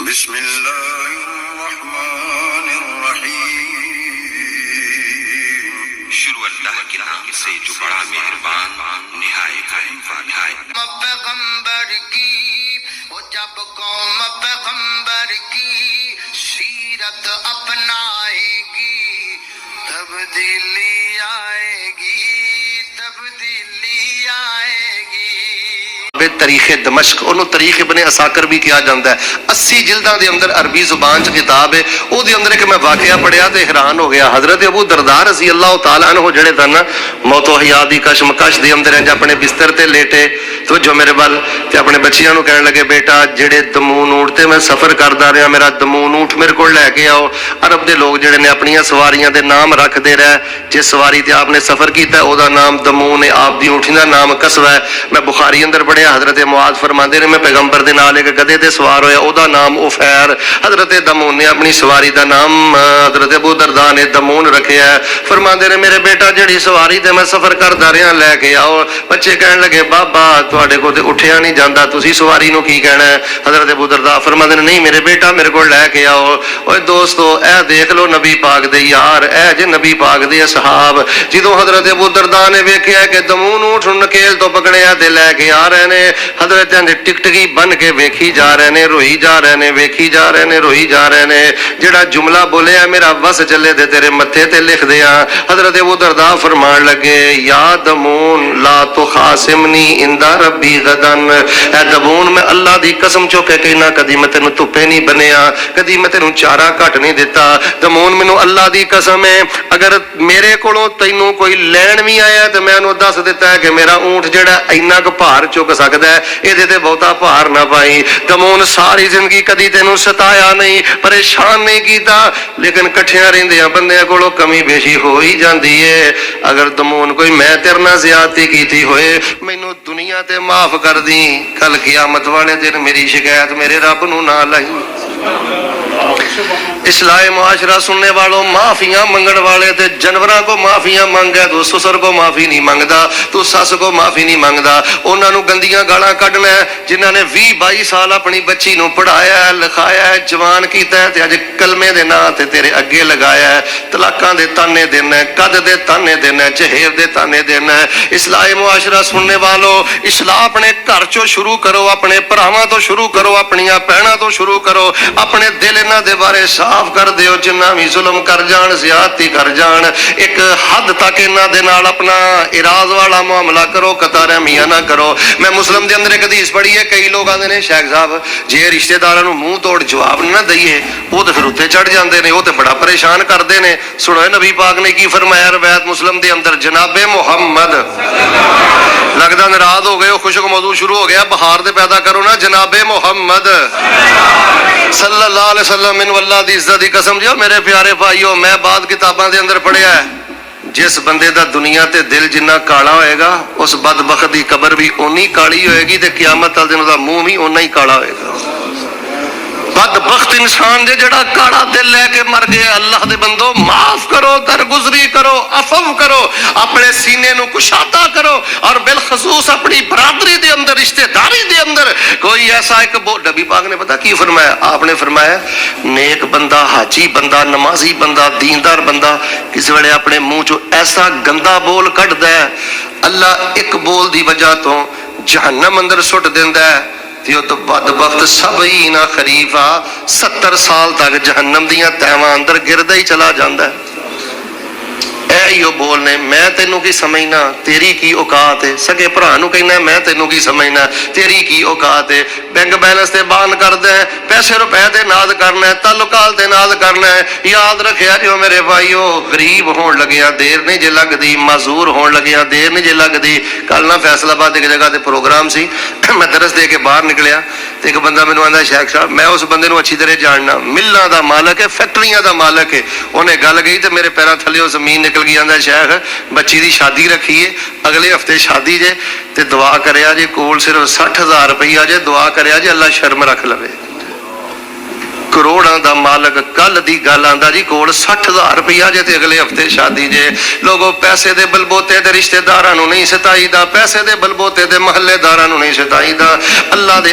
بسم اللہ الرحمن الرحیم شروع اللہ کے نام سے جو بڑا مہربان نہایت رحم والا ہے۔ پیغمبر کی وہ جب قوم پیغمبر کی سیرت اپنائے گی تبدیلی آئے گی، تبدیلی آئے گی۔ تاریخ دمشق انہوں تاریخ ابن عساکر بھی کیا جاندہ ہے، 80 جلداں دے اندر عربی زبان چ کتاب ہے، او دے اندر کہ میں واقعہ پڑھیا تے حیران ہو گیا۔ حضرت ابو درداء رضی اللہ تعالیٰ عنہ جڑے تھے نا موت و حیات دی کشمکش دے اندر ہیں، اپنے بستر تے لیٹے تو جو میرے بل تے اپنے بچیاں نو کہنے لگے بیٹا جڑے دمون اونٹ تے میں سفر کردا رہا میرا دمون اونٹ میرے کول لے کے آؤ۔ عرب دے لوگ جڑے نے اپنی سواریاں دے نام رکھ دے رہے، جس سواری تے آپ نے سفر کیتا ہے او دا نام دمون ہے، آپ دی اونٹھی دا نام قصوہ ہے۔ میں بخاری اندر پڑھیا حضرت معاذ فرماندے نے میں پیغمبر دے نال ایک گدھے تے سوار ہویا، او دا نام عفیر۔ حضرت دمون نے اپنی سواری دا نام حضرت ابو درداء نے دمون رکھیا ہے۔ فرماندے نے میرے بیٹا جڑی سواری تے میں سفر کردا رہا لے کے آؤ۔ بچے کہنے لگے بابا تواڈے کول تے اٹھیا نہیں جاندا، تسی سواری نو کی کہنا ہے؟ حضرت ابو درداء فرماندے نے نہیں میرے بیٹا میرے کول لے کے آؤ۔ اوے دوستو اے دیکھ لو نبی پاک دے یار، اے جے نبی پاک دے اصحاب، جدوں حضرت ابو درداء نے ویکھیا کہ دمون اونٹ نکیل تو پکڑیا تے لے کے آ رہے نے، حضرت نے ٹکٹکی بن کے ویکھی جا رہے نے، روئی جا رہے نے، ویکھی جا رہے نے، روئی جا رہے نے۔ جڑا جملہ بولیا میرا وس چلے دے تیرے متھے تے لکھ دیا۔ حضرت ابو درداء فرمان لگے یا دمون لا تخاصمنی عند ربی غدن، اے دمون میں اللہ دی قسم چو کہ کہنا کدی میں تینوں دھوپے نہیں بنیا، کدی میں تینوں چارہ گھٹ نہیں دیتا۔ دمون مینوں اللہ دی قسم ہے اگر میرے کولوں تینوں کوئی لین بھی آیا تو میں انہوں دس دیتا ہے کہ میرا اونٹ جڑا اینا کو بھار چک سکتا ہے، اے دے تے بہتا بھار نہ پائی۔ دمون ساری زندگی کدی تینوں ستایا نہیں، پریشان نہیں کیتا، لیکن کٹھیاں رہندیاں بندیاں کولوں کمی بیشی ہو ہی جاندی ہے۔ اگر دمون کوئی میں تیرے نال زیادتی کیتی ہوئے مینوں دنیا تے معاف کر دی، کل قیامت والے دن میری شکایت میرے رب نو نہ لائی۔ اصلاح معاشرہ سننے والوں معافیاں منگن والے تے جنوراں کو معافیاں مانگے، تو سسر کو معافی نہیں مانگدا، تو سس کو معافی نہیں مانگدا۔ انہاں نو گندیاں گالاں کڈنا ہے جنہاں نے 20-22 سال اپنی بچی نو پڑھایا ہے، لکھایا ہے، جوان کیتا ہے تے اج کلمے دے نام تے تیرے اگے لگایا ہے، طلاقاں دے تانے دینا ہے، قد دے تانے دینا ہے، چہیب دے تانے دینا ہے۔ اصلاح معاشرہ سننے والوں اصلاح اپنے گھر چوں شروع کرو، اپنے بھراواں تو شروع کرو، اپنیاں بہناں تو شروع کرو، اپنے دل انہاں دے بارے صاف کر دیو۔ جنہ بھی ظلم کر جان، زیادتی کر جان، ایک حد تک انہاں دے نال اپنا اراض والا معاملہ کرو، قطع رحمیاں نہ کرو۔ میں مسلم دے اندر ایک حدیث پڑھی ہے، کئی لوگ آندے نے شیخ صاحب جے رشتہ داراں نوں منہ توڑ جواب نہ دئیے وہ تے پھر اوتے چڑھ جاندے نے، وہ تے بڑا پریشان کردے نے۔ سنو نبی پاک نے کی فرمایا روایت مسلم دے اندر، جناب محمد لگدا ناراض ہو گئے ہو، خشک موضوع شروع ہو گیا، بہار دے پیدا کرو نا، جناب محمد صلی اللہ علیہ وسلم من واللہ دی عزت دی قسم جی میرے پیارے بھائیو، میں بعد کتاباں دے اندر پڑھیا ہے جس بندے دا دنیا تے دل جنہ کالا ہوئے گا اس بدبخت دی قبر بھی اونی کالی ہوئے گی تے قیامت تل دن دا منہ بھی اونا ہی کالا ہوئے گا۔ بدبخت انسان دے جڑا کاڑا دل لے کے مر گیا، اللہ دے بندو معاف کرو، درگزری کرو، عفو کرو، اپنے سینے نو کشادہ کرو، اور بالخصوص اپنی برادری دے اندر، رشتہ داری دے اندر کوئی ایسا ایک نبی پاک نے پتا کی فرمایا؟ آپ نے فرمایا نیک بندہ، حاجی بندہ، نمازی بندہ، دیندار بندہ کس ویلے اپنے منہ چو ایسا گندا بول کڈدا ہے اللہ ایک بول دی وجہ تو جہنم اندر سٹ دیندا ہے، تو بدبخت 70 خریفہ 70 سال تک جہنم دیاں تیواں اندر گردا ہی چلا جاندا ہے۔ اے یو بولنے میں تینوں کی سمجھنا، تیری کی اوقات ہے، سگے بھرا نو کہنا میں تینوں کی سمجھنا، تیری کی اوقات ہے۔ بینک بیلنس تے بان کردا ہے، پیسے روپے تے ناز کرنا ہے، تعلقات تے ناز کرنا ہے۔ یاد رکھیا جو میرے بھائیو غریب ہون لگیا دیر نہیں جے لگدی، معذور ہون لگیا دیر نہیں جے لگدی۔ کل نہ فیصل آباد ایک جگہ تے پروگرام سی، میں درس دے کے باہر نکلیا تے ایک بندہ مینوں آندا شیخ صاحب میں اس بندے نو اچھی طرح جاننا، ملاں دا مالک ہے، فیکٹریاں دا مالک ہے۔ انہیں گل گئی تے میرے پیراں تھلے زمین نکل گئی۔ آندا شیخ بچی دی شادی رکھی ہے، اگلے ہفتے شادی جے تے دعا کریا جے، کول صرف 60,000 روپیہ جے، دعا کریا جے اللہ شرم رکھ لوے۔ ਕਰੋੜਾਂ ਦਾ ਮਾਲਕ। ਕੱਲ ਦੀ ਗੱਲ ਆਂਦਾ ਜੀ ਕੋਲ 60,000 ਰੁਪਇਆ ਜੇ ਤੇ ਅਗਲੇ ਹਫਤੇ ਸ਼ਾਦੀ ਜੇ। ਲੋਗੋ ਪੈਸੇ ਦੇ ਬਲਬੋਤੇ ਦੇ ਰਿਸ਼ਤੇਦਾਰਾਂ ਨੂੰ ਨਹੀਂ ਸਤਾਈਦਾ, ਪੈਸੇ ਦੇ ਬਲਬੋਤੇ ਦੇ ਮਹੱਲੇਦਾਰਾਂ ਨੂੰ ਨਹੀਂ ਸਤਾਈਦਾ। ਅੱਲਾ ਦੇ